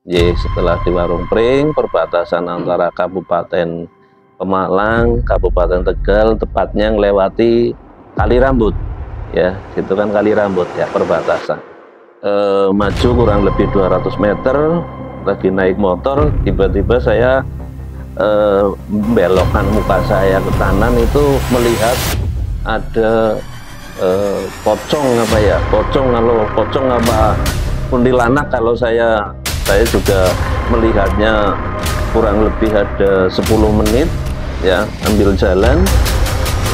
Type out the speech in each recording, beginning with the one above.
Setelah di Warung Pring, perbatasan antara Kabupaten Pemalang, Kabupaten Tegal, tepatnya ngelewati Kali Rambut, ya, itu kan Kali Rambut ya, perbatasan. Maju kurang lebih 200 meter, lagi naik motor, tiba-tiba saya membelokkan muka saya ke kanan, itu melihat ada pocong apa ya, pocong apa kuntilanak. Kalau saya juga melihatnya kurang lebih ada 10 menit ya, ambil jalan,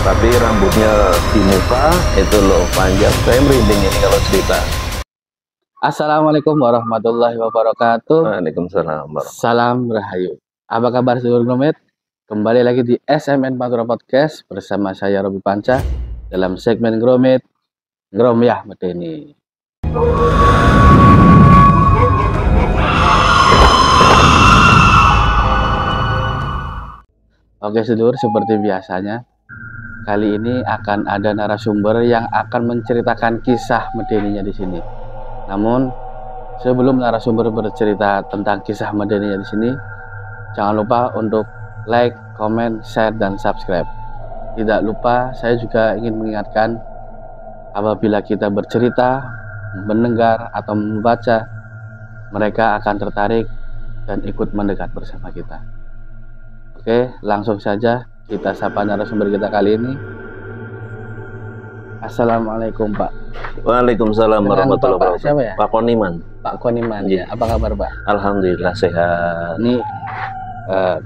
tapi rambutnya di muka itu loh, panjang. Saya merinding ini kalau cerita. Assalamualaikum warahmatullahi wabarakatuh. Waalaikumsalam. Salam Rahayu. Apa kabar seluruh Gromit? Kembali lagi di SMN Pantura Podcast bersama saya Robi Panca dalam segmen Gromit Gromyah Medeni. Oke sedulur, seperti biasanya kali ini akan ada narasumber yang akan menceritakan kisah medeninya di sini. Namun sebelum narasumber bercerita tentang kisah medeninya di sini, jangan lupa untuk like, comment, share, dan subscribe. Tidak lupa saya juga ingin mengingatkan, apabila kita bercerita, mendengar, atau membaca, mereka akan tertarik dan ikut mendekat bersama kita. Oke, langsung saja kita sapa narasumber kita kali ini. Assalamualaikum Pak. Waalaikumsalam warahmatullahi wabarakatuh. Siapa ya? Pak Koniman. Pak Koniman ya. Apa kabar Pak? Alhamdulillah sehat. Ini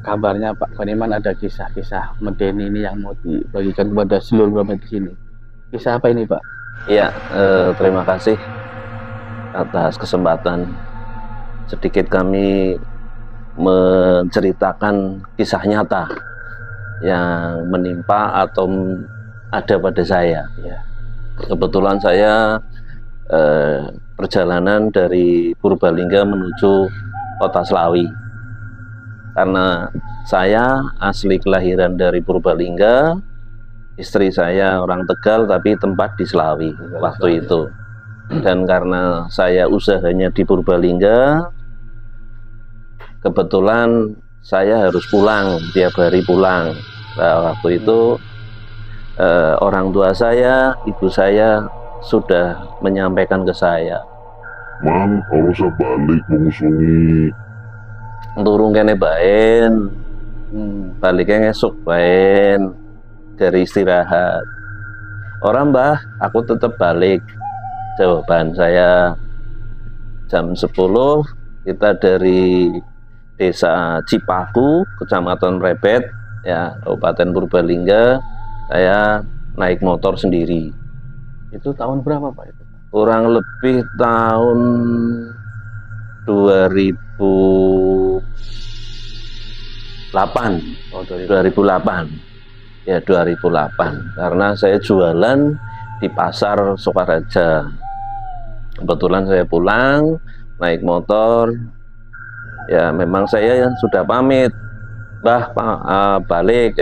kabarnya Pak Koniman ada kisah-kisah medeni ini yang mau dibagikan kepada seluruh Gromit di sini. Kisah apa ini Pak? Iya, terima kasih atas kesempatan. Sedikit kami menceritakan kisah nyata yang menimpa atau ada pada saya. Ya. Kebetulan saya perjalanan dari Purbalingga menuju Kota Slawi. Karena saya asli kelahiran dari Purbalingga, istri saya orang Tegal tapi tempat di Slawi waktu itu. Dan karena saya usahanya di Purbalingga, kebetulan saya harus pulang, tiap hari pulang. Nah, waktu itu orang tua saya, ibu saya sudah menyampaikan ke saya, "Man, harus balik mengusungi." turun kene baen, baliknya ngesuk baen dari istirahat. Orang mbah, aku tetap balik. Jawaban saya jam 10 kita dari Desa Cipaku, Kecamatan Mrebet, ya, Kabupaten Purbalingga. Saya naik motor sendiri. Itu tahun berapa Pak itu? Kurang lebih tahun 2008. Oh, 2008. Ya, 2008. Karena saya jualan di pasar Sukaraja. Kebetulan saya pulang naik motor. Ya, memang saya sudah pamit, "Mbah, balik."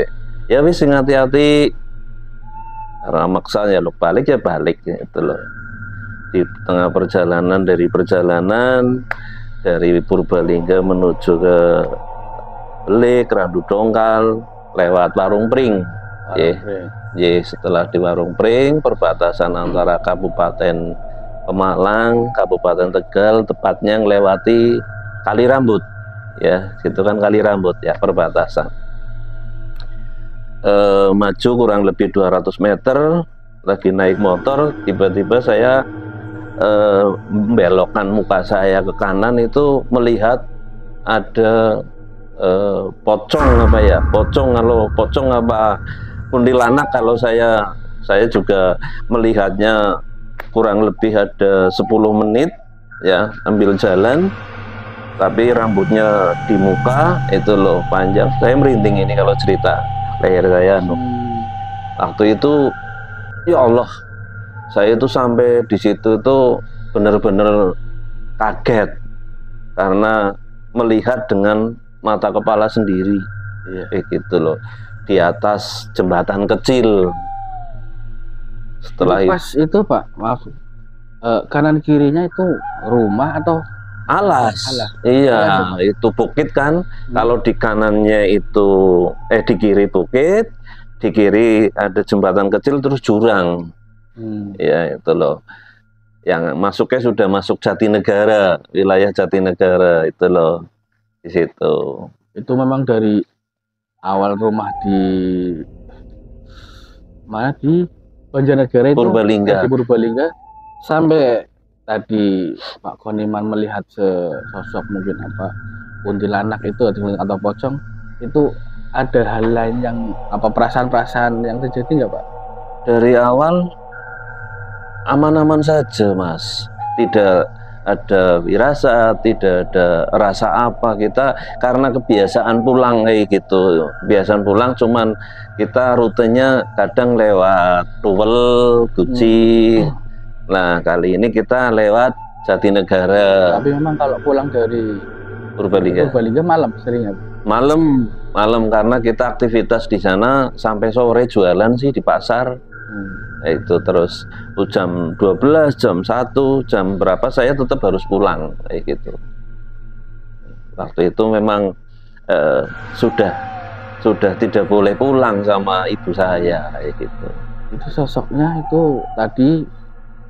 Ya wis, hati-hati. Karena maksa ya, lo balik ya balik itu loh. Di tengah perjalanan dari Purbalingga menuju ke Belik, Randu Dongkal, lewat Warung Pring. Setelah di Warung Pring, perbatasan antara Kabupaten Pemalang, Kabupaten Tegal, tepatnya ngelewati Kali Rambut, ya, itu kan Kali Rambut ya, perbatasan. Maju kurang lebih 200 meter, lagi naik motor, tiba-tiba saya membelokkan muka saya ke kanan, itu melihat ada pocong apa ya, pocong apa kuntilanak. Kalau saya juga melihatnya kurang lebih ada 10 menit ya, ambil jalan, tapi rambutnya di muka itu loh, panjang. Saya merinding ini kalau cerita, leher saya. Waktu itu ya Allah, saya itu sampai di situ tuh benar-benar kaget karena melihat dengan mata kepala sendiri. Gitu loh, di atas jembatan kecil. Setelah itu pas itu Pak, maaf, kanan kirinya itu rumah atau Alas. Alas. Iya, Alas. itu bukit kan. Kalau di kanannya itu di kiri bukit, di kiri ada jembatan kecil terus jurang. Ya itu loh. Yang masuknya sudah masuk Jatinegara, wilayah Jatinegara itu loh. Di situ. Itu memang dari awal rumah di mana, di Banjarnegara itu, Purbalingga. di Purbalingga, sampai tadi Pak Koniman melihat sosok mungkin apa kuntilanak itu atau pocong, itu ada hal lain yang apa, perasaan-perasaan yang terjadi nggak Pak? Dari awal aman-aman saja Mas, tidak ada firasat, tidak ada rasa apa, kita karena kebiasaan pulang kayak gitu, kebiasaan pulang, cuman kita rutenya kadang lewat Tuwel, Guci. Nah kali ini kita lewat Jatinegara. Tapi memang kalau pulang dari Purbalingga malam seringnya. Malam karena kita aktivitas di sana sampai sore, jualan sih di pasar. Itu terus jam 12, jam 1, jam berapa saya tetap harus pulang kayak gitu. Waktu itu memang sudah tidak boleh pulang sama ibu saya kayak gitu. Itu sosoknya itu tadi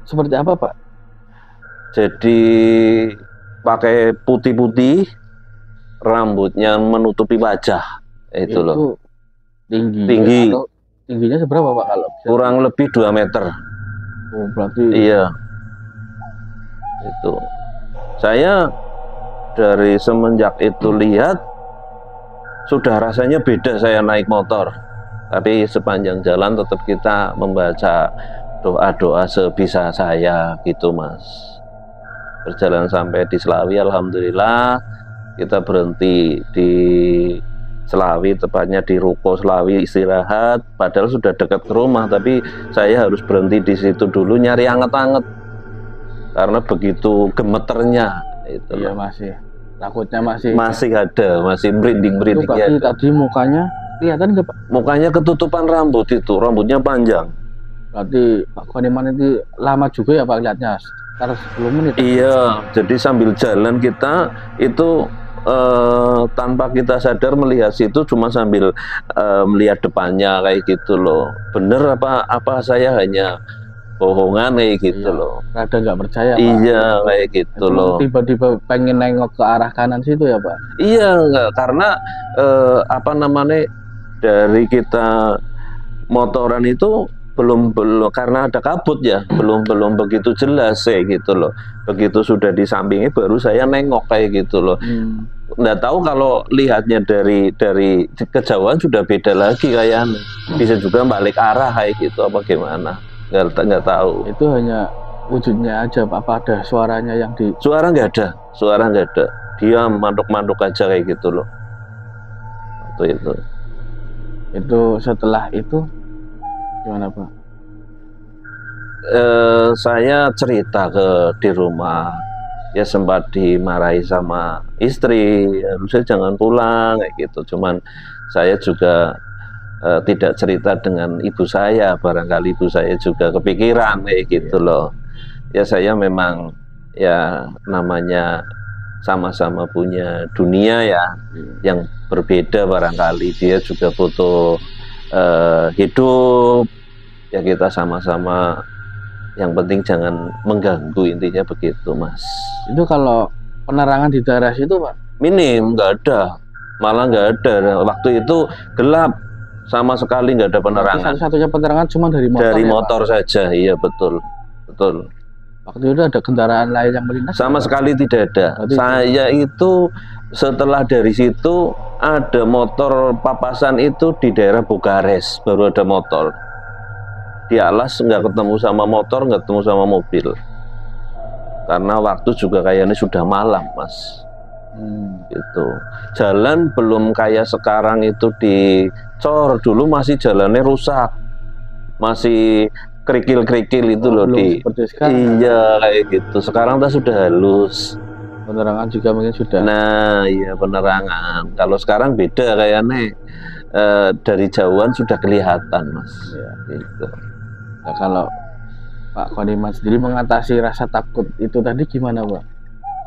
seperti apa Pak? Jadi pakai putih-putih, rambutnya menutupi wajah itu loh. Tinggi. Atau tingginya seberapa Pak kalau bisa? Kurang lebih 2 meter. Oh, berarti iya. Itu saya dari semenjak itu lihat sudah rasanya beda saya naik motor, tapi sepanjang jalan tetap kita membaca doa-doa sebisa saya gitu Mas. Berjalan sampai di Selawi, alhamdulillah kita berhenti di Selawi, tepatnya di Ruko Selawi istirahat, padahal sudah dekat ke rumah, tapi saya harus berhenti di situ dulu nyari anget-anget karena begitu gemeternya itu. Iya masih, takutnya masih ada, masih merinding-merindingnya. Itu tadi mukanya kelihatan nggak Pak? Mukanya ketutupan rambut, itu rambutnya panjang. Berarti Pak Koniman itu lama juga ya Pak lihatnya, sekitar 10 menit. Iya, jadi sambil jalan kita itu tanpa kita sadar melihat situ, cuma sambil melihat depannya kayak gitu loh. Bener apa saya hanya bohongan kayak gitu loh. Rada nggak percaya Pak. Iya kayak gitu itu loh. Tiba-tiba pengen nengok ke arah kanan situ ya Pak? Iya, karena apa namanya, dari kita motoran itu belum karena ada kabut ya, belum begitu jelas kayak gitu loh. Begitu sudah di sampingnya baru saya nengok kayak gitu loh. Nggak tahu kalau lihatnya dari kejauhan sudah beda lagi kayaknya, bisa juga balik arah kayak gitu apa gimana, nggak tahu. Itu hanya wujudnya aja Pak, apa ada suaranya yang di... Suara nggak ada, dia manduk aja kayak gitu loh. Waktu itu setelah itu gimana Pak? Saya cerita di rumah, ya sempat dimarahi sama istri, harusnya jangan pulang kayak gitu. Cuman saya juga tidak cerita dengan ibu saya, barangkali ibu saya juga kepikiran kayak gitu loh. Ya saya memang ya namanya sama-sama punya dunia ya, yang berbeda, barangkali dia juga butuh hidup, ya kita sama-sama, yang penting jangan mengganggu, intinya begitu Mas. Itu kalau penerangan di daerah situ Pak? Minim, nggak ada, malah nggak ada. Waktu itu gelap, sama sekali nggak ada penerangan. Satu-satunya penerangan cuma dari motor. Dari motor saja, iya betul. Waktu itu ada kendaraan lain yang melintas? Sama sekali tidak ada. Saya itu setelah dari situ ada motor papasan itu di daerah Bukares, baru ada motor. Di Alas nggak ketemu sama motor, nggak ketemu sama mobil. Karena waktu juga kayaknya sudah malam Mas. Gitu. Jalan belum kayak sekarang itu dicor, dulu masih jalannya rusak, masih kerikil-kerikil itu loh di. Iya kayak gitu. Sekarang sudah halus. Penerangan juga mungkin sudah. Nah iya penerangan. Kalau sekarang beda kayaknya, dari jauhan sudah kelihatan Mas. Ya. Gitu. Nah, kalau Pak Koniman sendiri mengatasi rasa takut itu tadi gimana Pak?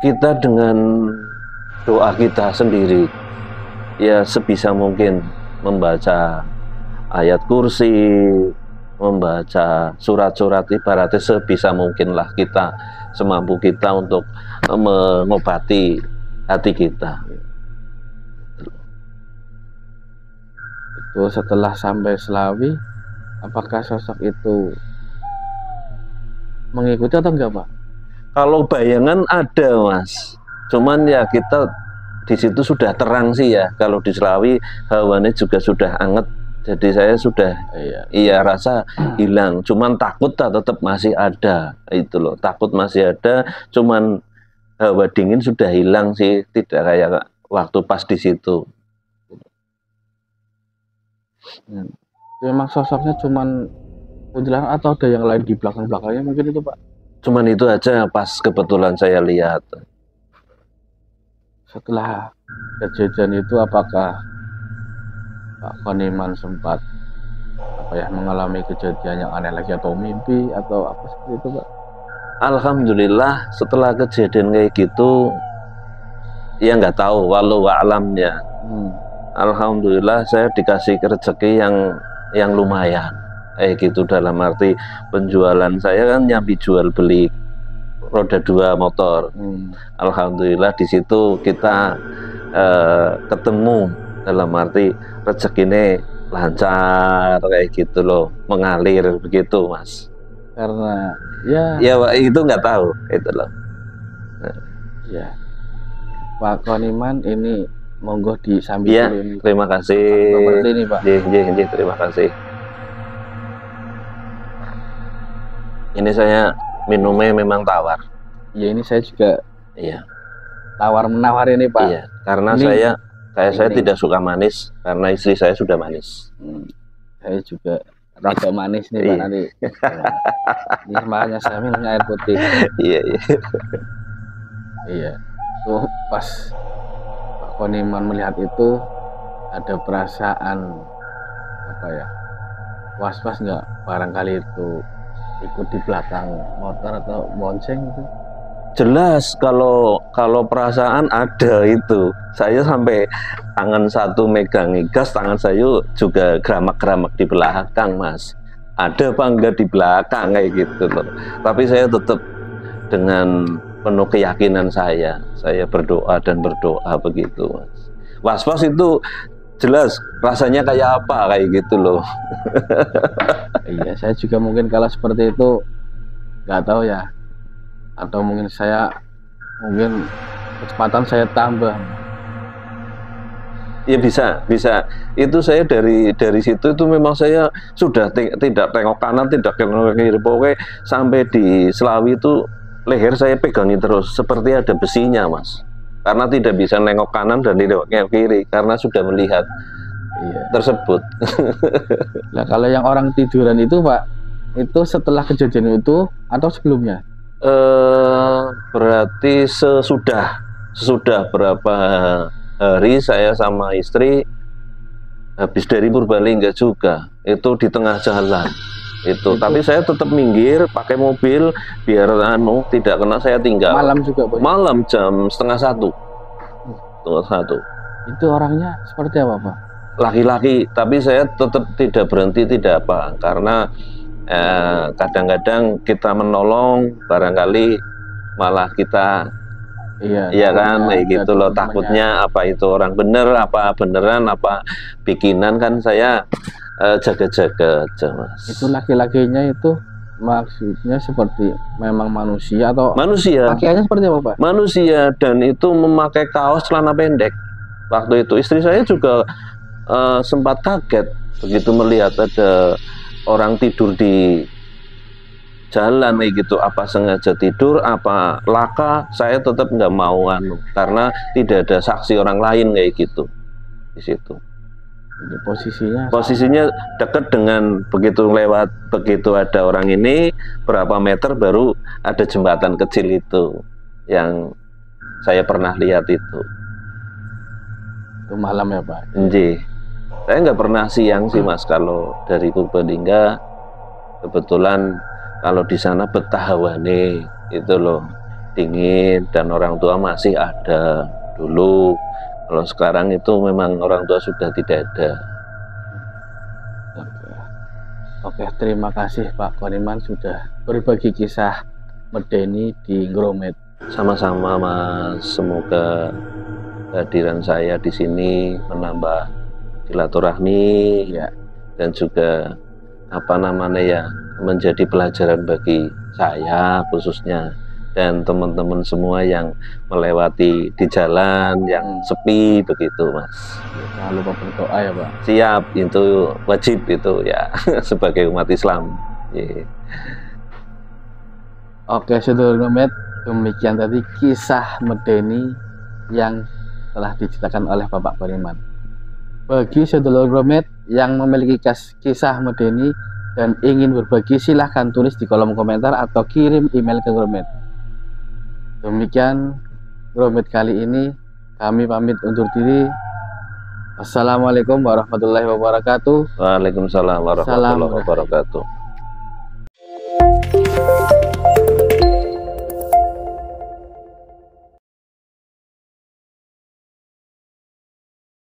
kita dengan doa kita sendiri, ya sebisa mungkin membaca ayat kursi, membaca surat-surat, ibaratnya sebisa mungkin lah kita, semampu kita untuk mengobati hati kita. Itu setelah sampai Selawi, apakah sosok itu mengikuti atau enggak, Pak? Kalau bayangan ada, Mas. Cuman ya kita di situ sudah terang sih ya. Kalau di Selawi hawanya juga sudah anget. Jadi saya sudah iya rasa hilang. Cuman takut tetap masih ada. Itu loh, takut masih ada. Cuman hawa dingin sudah hilang sih. Tidak kayak waktu pas di situ. Memang sosoknya cuman kuntilanak atau ada yang lain di belakang-belakangnya mungkin itu, Pak? Cuman itu aja pas kebetulan saya lihat. Setelah kejadian itu apakah Pak Koniman sempat mengalami kejadian yang aneh lagi atau mimpi atau apa seperti itu, Pak? Alhamdulillah setelah kejadian kayak gitu ya nggak tahu walau alamnya. Alhamdulillah saya dikasih rezeki yang lumayan. Gitu, dalam arti penjualan saya kan nyambi jual beli roda 2 motor. Alhamdulillah di situ kita ketemu, dalam arti rezekinya lancar kayak gitu loh, mengalir begitu, Mas. Karena ya itu nggak tahu itu loh. Ya, Pak Koniman ini monggo disambi ya, dulu ini. Terima kasih. Ini, Pak. Terima kasih. Ini saya minumnya memang tawar. Ya, ini saya juga tawar menawar ini, Pak. Iya, karena saya tidak suka manis karena istri saya sudah manis. Saya juga rada manis nih, Pak, nanti. Ini makanya saya minumnya air putih. Iya. Tuh pas Pak Koniman melihat itu ada perasaan was-was nggak barangkali itu ikut di belakang motor atau bonceng gitu? Jelas kalau perasaan ada itu. Saya sampai tangan satu megang gas, tangan saya juga geramak-geramak di belakang, Mas. Ada apa enggak di belakang kayak gitu loh. Tapi saya tetap dengan penuh keyakinan saya berdoa begitu, Mas. Was-was itu jelas rasanya kayak apa kayak gitu loh. Iya, saya juga mungkin kalau seperti itu nggak tahu ya, atau mungkin kecepatan saya tambah. Ya bisa. Itu saya dari situ itu memang saya sudah tidak tengok kanan, tidak tengok kiri, pokoknya sampai di Selawi itu leher saya pegangin terus seperti ada besinya, Mas. Karena tidak bisa nengok kanan dan tidak nengok kiri karena sudah melihat tersebut. Nah, kalau yang orang tiduran itu, Pak, itu setelah kejadian itu atau sebelumnya? Berarti sesudah berapa hari saya sama istri habis dari Purbalingga juga, itu di tengah jalan itu. Tapi saya tetap minggir pakai mobil biar tidak kena saya tinggal. Malam juga, Pak? Malam jam setengah satu. Itu orangnya seperti apa, Pak? Laki-laki, tapi saya tetap tidak berhenti, tidak apa, karena kadang-kadang kita menolong barangkali malah kita kayak gitu loh, takutnya apa itu orang bener apa beneran apa bikinan, kan saya jaga-jaga aja, Mas. Itu laki-lakinya itu maksudnya seperti memang manusia atau pakaiannya seperti apa, Pak? Manusia, dan itu memakai kaos celana pendek. Waktu itu istri saya juga sempat kaget begitu melihat ada orang tidur di jalan kayak gitu, apa sengaja tidur apa laka. Saya tetap nggak mau karena tidak ada saksi orang lain kayak gitu di situ. Posisinya dekat dengan begitu ada orang ini berapa meter baru ada jembatan kecil itu yang saya pernah lihat itu. Itu malam ya, Pak? Saya nggak pernah siang sih, Mas. Kalau dari Purbalingga kebetulan kalau di sana betah hawane itu loh. dingin dan orang tua masih ada dulu. Kalau sekarang itu memang orang tua sudah tidak ada. Oke, terima kasih Pak Koniman sudah berbagi kisah medeni di Ngromet. Sama-sama Mas, semoga kehadiran saya di sini menambah silaturahmi Ya, dan juga menjadi pelajaran bagi saya khususnya dan teman-teman semua yang melewati di jalan yang sepi begitu Mas. jangan lupa berdoa ya Pak. Siap, itu wajib itu ya sebagai umat Islam. Oke, sedulur Ngromet, demikian tadi kisah medeni yang telah diceritakan oleh Bapak Koniman. Bagi sedulur Ngromet yang memiliki kisah medeni dan ingin berbagi, silahkan tulis di kolom komentar atau kirim email ke Ngromet. Demikian Ngromet kali ini, kami pamit undur diri. Assalamualaikum warahmatullahi wabarakatuh. Waalaikumsalam warahmatullahi wabarakatuh.